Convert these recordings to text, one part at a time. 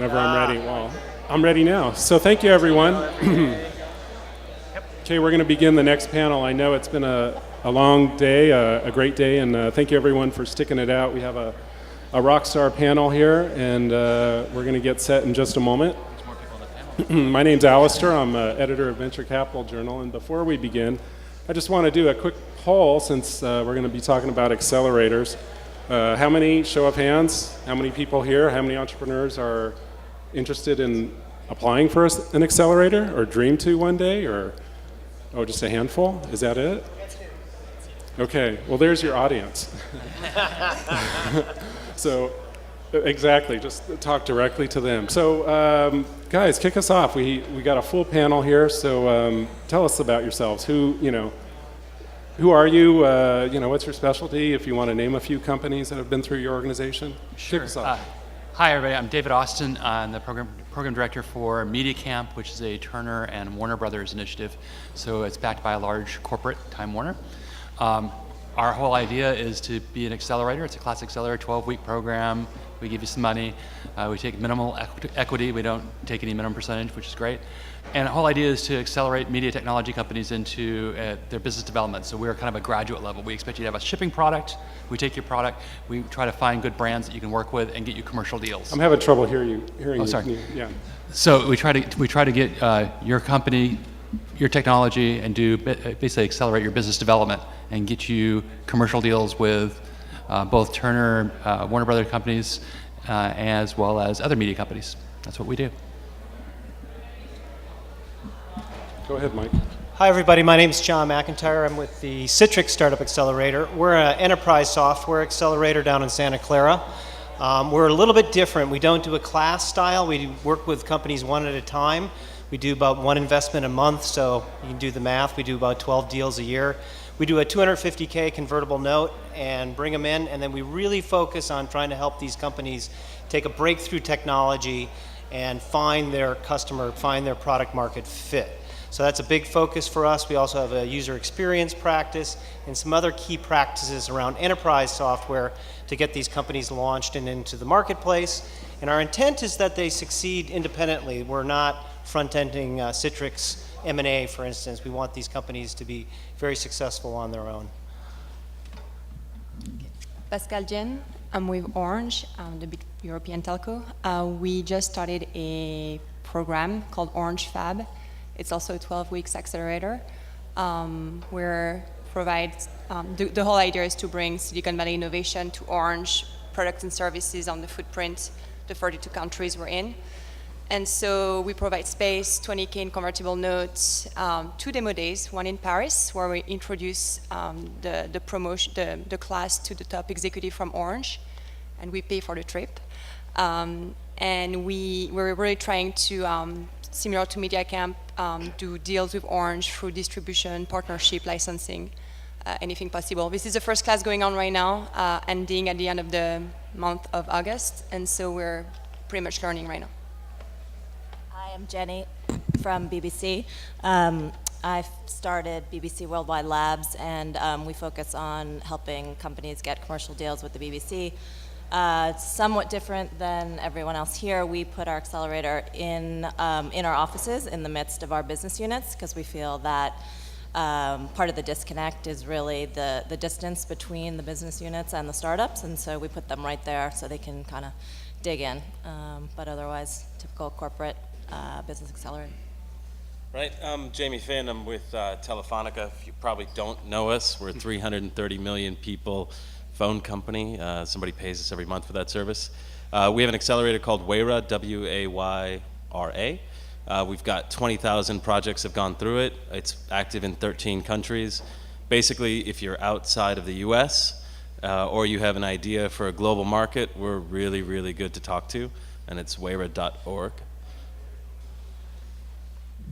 Whenever I'm ready. Well, I'm ready now. So thank you, everyone. Okay, we're going to begin the next panel. I know it's been a long day, a great day, and thank you, everyone, for sticking it out. We have a rock star panel here, and we're going to get set in just a moment. My name's Alastair. I'm editor of Venture Capital Journal, and before we begin, I just want to do a quick poll since we're going to be talking about accelerators. How many, show of hands, how many people here, how many entrepreneurs are interested in applying for an accelerator or dream to one day, or just a handful? Is that it? Okay, well there's your audience. So exactly, just talk directly to them. So guys, kick us off. We got a full panel here, so tell us about yourselves. Who are you? What's your specialty? If you want to name a few companies that have been through your organization, sure. Kick us off. Hi, everybody. I'm David Austin. I'm the program director for Media Camp, which is a Turner and Warner Brothers initiative. So it's backed by a large corporate, Time Warner. Our whole idea is to be an accelerator. It's a classic accelerator, 12-week program. We give you some money. We take minimal equity. We don't take any minimum percentage, which is great. And the whole idea is to accelerate media technology companies into their business development. So we're kind of a graduate level. We expect you to have a shipping product. We take your product. We try to find good brands that you can work with and get you commercial deals. I'm having trouble hearing you. Sorry. Yeah. So we try to get your company, your technology, and do basically accelerate your business development and get you commercial deals with both Turner, Warner Brothers companies, as well as other media companies. That's what we do. Go ahead, Mike. Hi, everybody. My name is John McIntyre. I'm with the Citrix Startup Accelerator. We're an enterprise software accelerator down in Santa Clara. We're a little bit different. We don't do a class style. We work with companies one at a time. We do about one investment a month, so you can do the math. We do about 12 deals a year. We do a $250K convertible note and bring them in, and then we really focus on trying to help these companies take a breakthrough technology and find their customer, find their product market fit. So that's a big focus for us. We also have a user experience practice and some other key practices around enterprise software to get these companies launched and into the marketplace. And our intent is that they succeed independently. We're not front-ending Citrix M&A, for instance. We want these companies to be very successful on their own. Pascale Diaine. I'm with Orange, the big European telco. We just started a program called Orange Fab. It's also a 12 weeks accelerator. The whole idea is to bring Silicon Valley innovation to Orange, products and services on the footprint, the 42 countries we're in. And so we provide space, 20K in convertible notes, 2 demo days, one in Paris, where we introduce the class to the top executive from Orange, and we pay for the trip. And we're really trying to, similar to Media Camp, do deals with Orange through distribution, partnership, licensing, anything possible. This is the first class going on right now, ending at the end of the month of August, and so we're pretty much learning right now. Hi, I'm Jenny from BBC. I've started BBC Worldwide Labs, and we focus on helping companies get commercial deals with the BBC. Somewhat different than everyone else here, we put our accelerator in our offices in the midst of our business units, because we feel that part of the disconnect is really the distance between the business units and the startups, and so we put them right there so they can kind of dig in. But otherwise, typical corporate business accelerator. Right, I'm Jamie Finn. I'm with Telefonica. If you probably don't know us, we're a 330 million people phone company. Somebody pays us every month for that service. We have an accelerator called Wayra, W-A-Y-R-A. We've got 20,000 projects have gone through it. It's active in 13 countries. Basically, if you're outside of the US or you have an idea for a global market, we're really, really good to talk to, and it's wayra.org.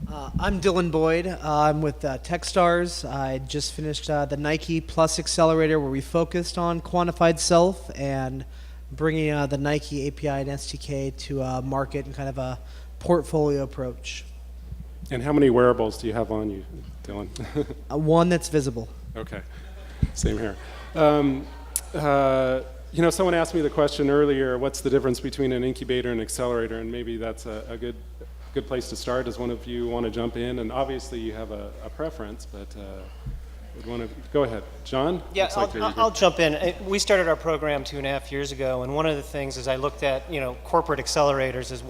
I'm Dylan Boyd. I'm with TechStars. I just finished the Nike Plus Accelerator, where we focused on quantified self and bringing the Nike API and SDK to market in kind of a portfolio approach. And how many wearables do you have on you, Dylan? One that's visible. Okay, same here. You know, someone asked me the question earlier, what's the difference between an incubator and accelerator? And maybe that's a good place to start. Does one of you want to jump in? And obviously you have a preference, but would want to go ahead. John? Yeah, Looks like you're eager. I'll jump in. We started our program 2.5 years ago, and one of the things as I looked at, corporate accelerators is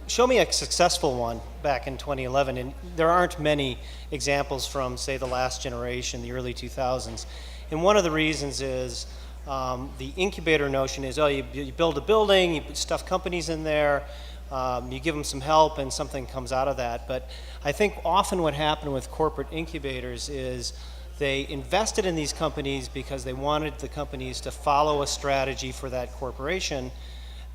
show me a successful one back in 2011, and there aren't many examples from, say, the last generation, the early 2000s. And one of the reasons is the incubator notion is, you build a building, you stuff companies in there, you give them some help, and something comes out of that. But I think often what happened with corporate incubators is they invested in these companies because they wanted the companies to follow a strategy for that corporation,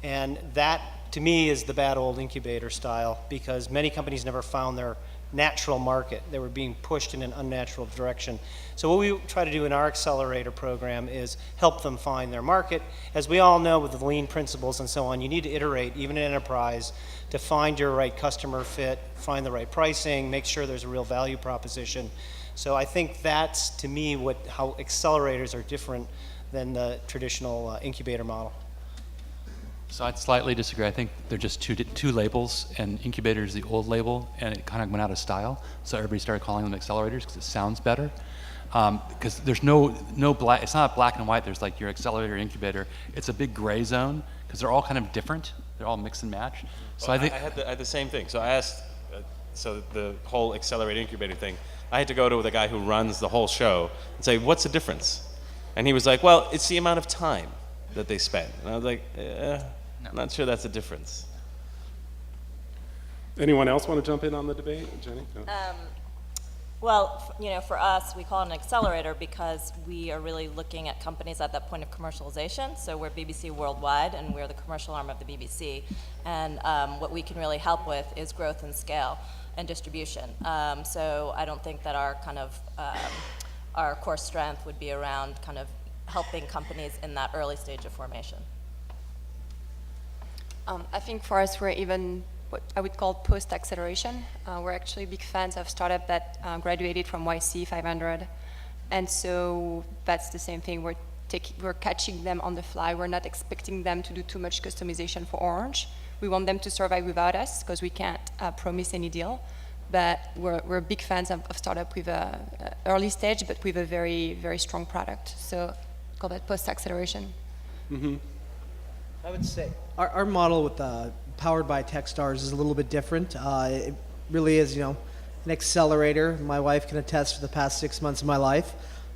and that, to me, is the bad old incubator style, because many companies never found their natural market. They were being pushed in an unnatural direction. So what we try to do in our accelerator program is help them find their market. As we all know, with the lean principles and so on, you need to iterate, even in enterprise, to find your right customer fit, find the right pricing, make sure there's a real value proposition. So I think that's, to me, how accelerators are different than the traditional incubator model. So I'd slightly disagree. I think they're just two labels, and incubator is the old label, and it kind of went out of style. So everybody started calling them accelerators because it sounds better. Because there's no black. It's not black and white. There's like your accelerator, incubator. It's a big gray zone because they're all kind of different. They're all mix and match. So I think I had the same thing. So I asked. So the whole accelerator incubator thing. I had to go to the guy who runs the whole show and say, "What's the difference?" And he was like, "Well, it's the amount of time that they spend." And I was like, I'm not sure that's a difference. Anyone else want to jump in on the debate? Jenny? No. Well, for us, we call it an accelerator because we are really looking at companies at that point of commercialization. So we're BBC Worldwide, and we're the commercial arm of the BBC. And what we can really help with is growth and scale and distribution. So I don't think that our our core strength would be around kind of helping companies in that early stage of formation. I think for us, we're even what I would call post-acceleration. We're actually big fans of startups that graduated from YC 500. And so that's the same thing. We're catching them on the fly. We're not expecting them to do too much customization for Orange. We want them to survive without us because we can't promise any deal. But we're big fans of startup with a early stage, but with a very, very strong product. So call that post-acceleration. Mm-hmm. I would say our model with powered by TechStars is a little bit different. It really is, an accelerator. My wife can attest for the past 6 months of my life,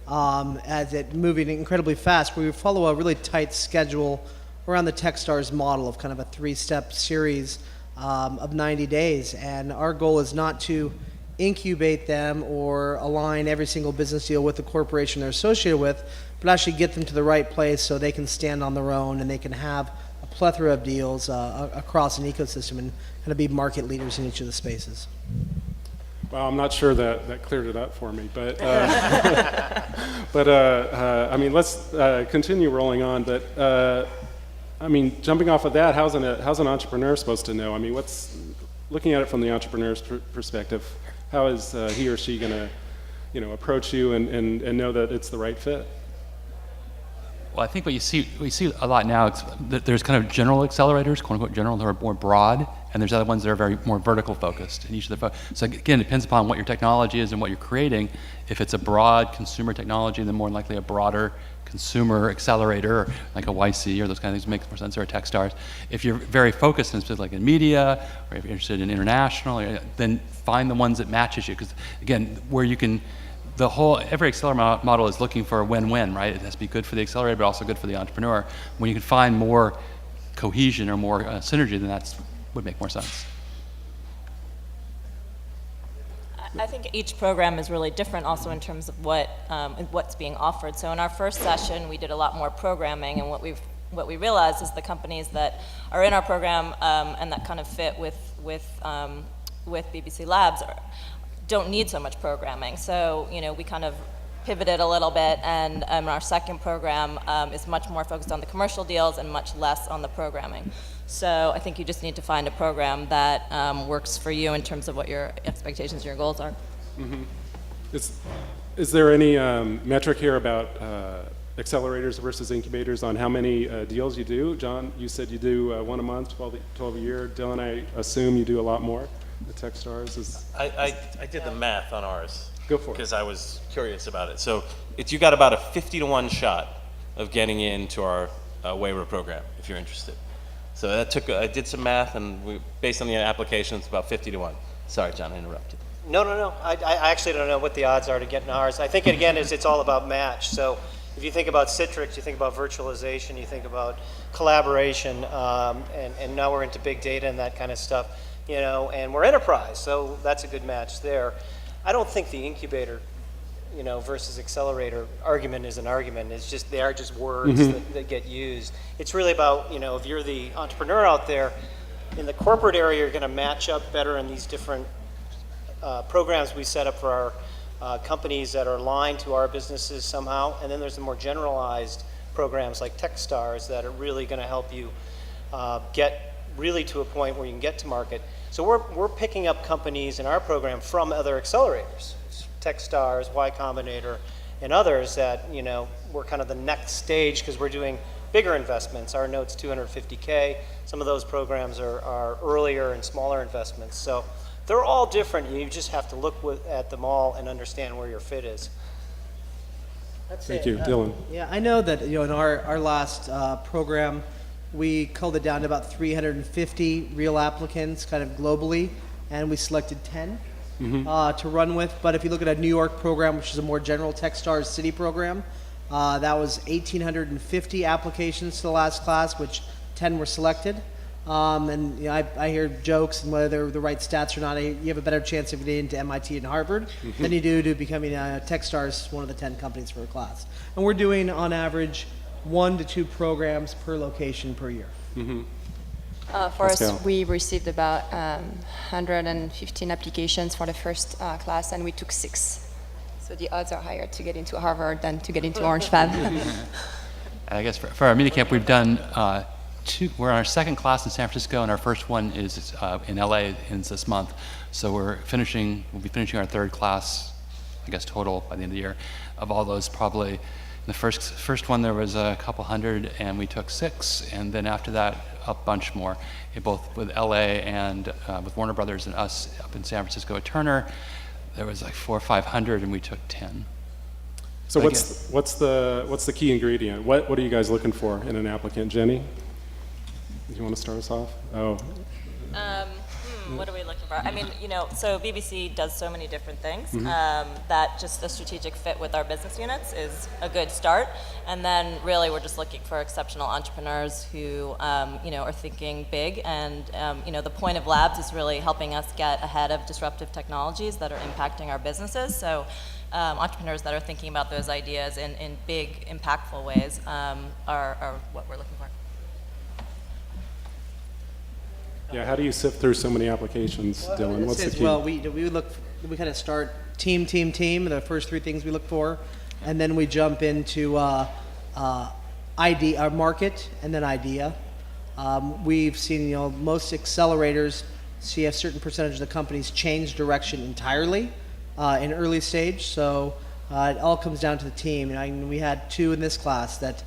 as it moving incredibly fast. We follow a really tight schedule around the TechStars model of kind of a 3-step series of 90 days. And our goal is not to incubate them or align every single business deal with the corporation they're associated with, but actually get them to the right place so they can stand on their own and they can have a plethora of deals across an ecosystem and kind of be market leaders in each of the spaces. Well, I'm not sure that cleared it up for me, but I mean, let's continue rolling on. But I mean, jumping off of that, how's an entrepreneur supposed to know? I mean, looking at it from the entrepreneur's perspective, how is he or she going to, approach you and know that it's the right fit? Well, I think what you see a lot now is that there's kind of general accelerators, quote unquote general, that are more broad, and there's other ones that are very more vertical focused. And each of the so again, it depends upon what your technology is and what you're creating. If it's a broad consumer technology, then more than likely a broader consumer accelerator, like a YC or those kind of things makes more sense, or a TechStars. If you're very focused in like in media, or if you're interested in international, then find the ones that matches you. Because again, where you can. Every accelerator model is looking for a win-win, right? It has to be good for the accelerator, but also good for the entrepreneur. When you can find more cohesion or more synergy, then that would make more sense. I think each program is really different also in terms of what's being offered. So in our first session, we did a lot more programming, and what we realized is the companies that are in our program and that kind of fit with BBC Labs don't need so much programming. So, we kind of pivoted a little bit, and our second program is much more focused on the commercial deals and much less on the programming. So I think you just need to find a program that works for you in terms of what your expectations and your goals are. Mm-hmm. Is there any metric here about accelerators versus incubators on how many deals you do. John, you said you do one a month, 12 a year. Dylan, I assume you do a lot more. The TechStars is... I did the math on ours. Go for it. Because I was curious about it. So you got about a 50-to-1 shot of getting into our waiver program, if you're interested. So I did some math, and based on the application, it's about 50-to-1. Sorry, John, I interrupted. No. I actually don't know what the odds are to get in ours. I think, again, it's all about match. So if you think about Citrix, you think about virtualization, you think about collaboration, and now we're into big data and that kind of stuff, and we're enterprise, so that's a good match there. I don't think the incubator, versus accelerator argument is an argument. It's just, they are just words that get used. It's really about, if you're the entrepreneur out there, in the corporate area, you're going to match up better in these different programs we set up for our companies that are aligned to our businesses somehow. And then there's the more generalized programs like TechStars that are really going to help you get really to a point where you can get to market. So we're picking up companies in our program from other accelerators, TechStars, Y Combinator, and others that, we're kind of the next stage because we're doing bigger investments. Our note's $250K. Some of those programs are earlier and smaller investments. So they're all different. You just have to look at them all and understand where your fit is. Thank you. Dylan. Yeah, I know that in our last program, we culled it down to about 350 real applicants kind of globally, and we selected 10 to run with. But if you look at a New York program, which is a more general TechStars City program, that was 1,850 applications to the last class, which 10 were selected. And I hear jokes, and whether they're the right stats or not, you have a better chance of getting into MIT and Harvard than you do to becoming a TechStars, one of the 10 companies for a class. And we're doing, on average, 1 to 2 programs per location per year. For Pascale. us, we received about 115 applications for the first class, and we took 6. So the odds are higher to get into Harvard than to get into Orange Fab. I guess for our media camp, we've done we're on our second class in San Francisco, and our first one is in LA ends this month. So we'll be finishing our third class, I guess total by the end of the year. Of all those, probably in the first one there was a couple hundred, and we took 6, and then after that a bunch more, both with LA and with Warner Brothers and us up in San Francisco at Turner. There was like 400 or 500, and we took 10. So what's the key ingredient? What are you guys looking for in an applicant, Jenny? Do you want to start us off? Oh. What are we looking for? I mean, so BBC does so many different things that just the strategic fit with our business units is a good start. And then really we're just looking for exceptional entrepreneurs who, are thinking big. And, the point of labs is really helping us get ahead of disruptive technologies that are impacting our businesses. So entrepreneurs that are thinking about those ideas in big, impactful ways are what we're looking for. Yeah, how do you sift through so many applications, Dylan? What's the key? Well, we kind of start team, the first 3 things we look for, and then we jump into our market, and then idea. We've seen, most accelerators see a certain percentage of the companies change direction entirely in early stage, so it all comes down to the team. We had 2 in this class that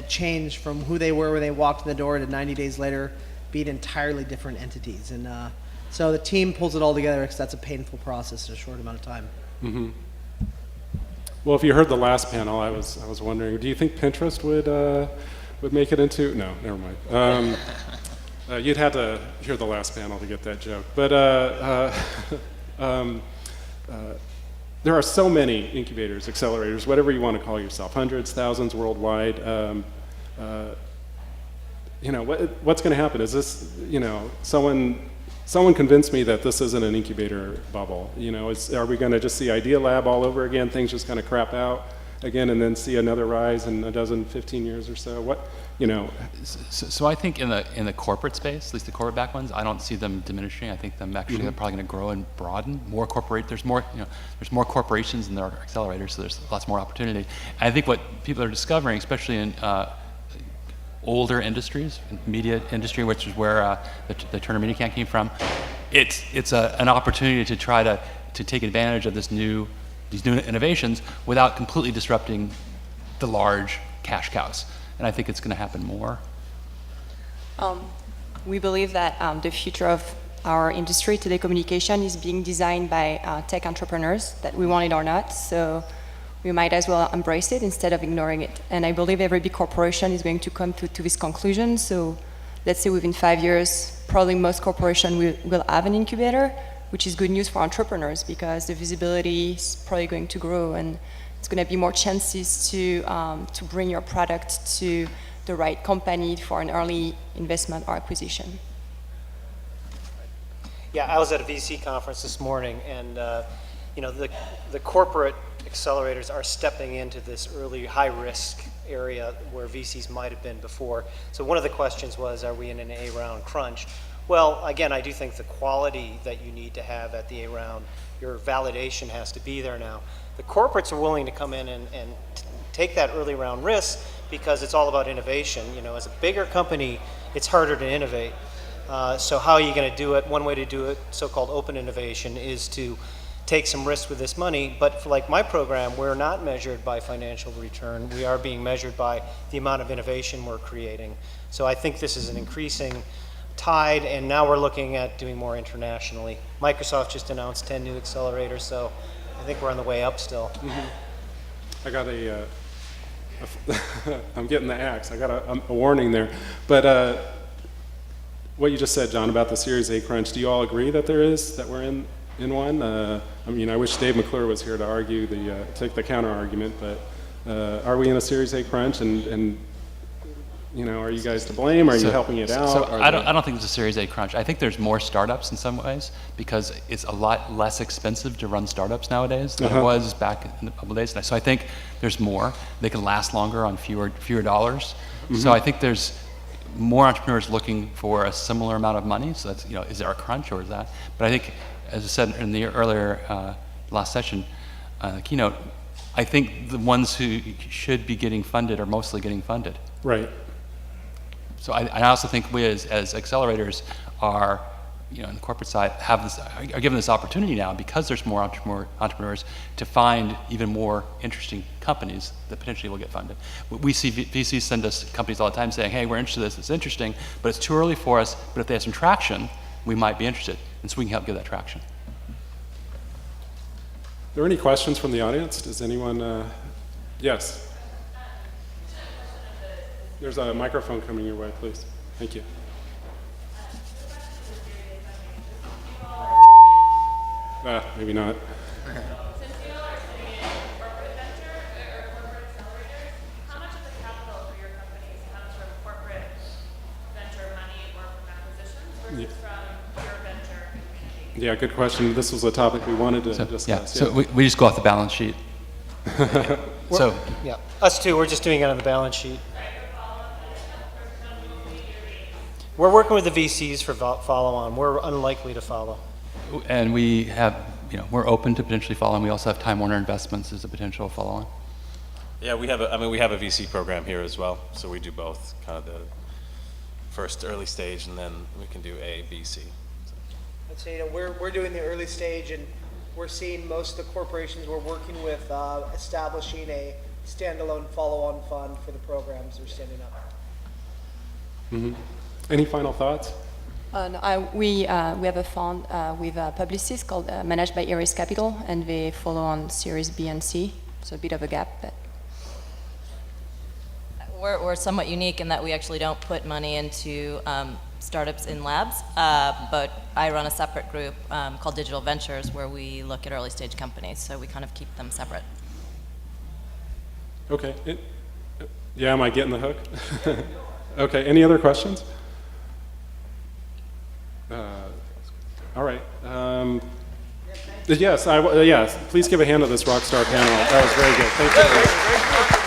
changed from who they were when they walked in the door to 90 days later being entirely different entities. And so the team pulls it all together because that's a painful process in a short amount of time. Well, if you heard the last panel, I was wondering, do you think Pinterest would make it into? No, never mind. You'd had to hear the last panel to get that joke. But there are so many incubators, accelerators, whatever you want to call yourself, hundreds, thousands worldwide. What's going to happen? Is this, someone convinced me that this isn't an incubator bubble. Are we going to just see Idea Lab all over again? Things just kind of crap out again, and then see another rise in 15 years or so? So I think in the corporate space, at least the corporate back ones, I don't see them diminishing. I think them actually are probably going to grow and broaden. There's more corporations than there are accelerators, so there's lots more opportunity. And I think what people are discovering, especially in older industries, media industry, which is where the Turner Media Camp came from, it's an opportunity to try to take advantage of these new innovations without completely disrupting the large cash cows. And I think it's going to happen more. We believe that the future of our industry, telecommunication, is being designed by tech entrepreneurs, that we want it or not. So we might as well embrace it instead of ignoring it. And I believe every big corporation is going to come to this conclusion. So let's say within 5 years, probably most corporations will have an incubator, which is good news for entrepreneurs because the visibility is probably going to grow and it's going to be more chances to bring your product to the right company for an early investment or acquisition. Yeah, I was at a VC conference this morning, and the corporate accelerators are stepping into this early high-risk area where VCs might have been before. So one of the questions was, are we in an A-round crunch? Well, again, I do think the quality that you need to have at the A-round, your validation has to be there now. The corporates are willing to come in and take that early round risk because it's all about innovation. As a bigger company, it's harder to innovate. So how are you going to do it? One way to do it, so-called open innovation, is to take some risk with this money. But for like my program, we're not measured by financial return. We are being measured by the amount of innovation we're creating. So I think this is an increasing tide, and now we're looking at doing more internationally. Microsoft just announced 10 new accelerators, so I think we're on the way up still. I got I'm getting the axe. I got a warning there. But what you just said, John, about the Series A crunch, do you all agree that we're in one? I wish Dave McClure was here to argue take the counter argument, but are we in a Series A crunch, and are you guys to blame? Are you helping it out? So I don't think it's a Series A crunch. I think there's more startups in some ways because it's a lot less expensive to run startups nowadays than it was back in the couple days. So I think there's more. They can last longer on fewer dollars. So I think there's more entrepreneurs looking for a similar amount of money. So that's, is there a crunch or is that? But I think, as I said in the earlier last session, keynote, I think the ones who should be getting funded are mostly getting funded. Right. So I also think we as accelerators are, on the corporate side, are given this opportunity now because there's more entrepreneurs to find even more interesting companies that potentially will get funded. We see VCs send us companies all the time saying, hey, we're interested in this, it's interesting, but it's too early for us, but if they have some traction, we might be interested. And so we can help give that traction. Are there any questions from the audience? Does anyone, yes? There's a microphone coming your way, please. Thank you. Maybe not. Since you all are sitting in corporate venture or corporate accelerators, how much of the capital for your companies comes from corporate venture money or from acquisitions versus from your venture community? Yeah, good question. This was a topic we wanted to discuss. Yeah, so we just go off the balance sheet. Yeah, us too, we're just doing it on the balance sheet. We're working with the VCs for follow-on. We're unlikely to follow. And we have, we're open to potentially following. We also have Time Warner Investments as a potential follow-on. Yeah, we have a VC program here as well, so we do both, kind of the first early stage, and then we can do A, B, C. I'd say we're doing the early stage, and we're seeing most of the corporations we're working with establishing a standalone follow-on fund for the programs they're standing up. Mm-hmm. Any final thoughts? No, we have a fund with Publicis called managed by Iris Capital, and they follow on Series B and C, so a bit of a gap. But We're somewhat unique in that we actually don't put money into startups in labs, but I run a separate group called Digital Ventures where we look at early stage companies, so we kind of keep them separate. Okay. Yeah, am I getting the hook? Okay, any other questions? All right. Yes, please give a hand to this rockstar panel. That was very good. Thank you.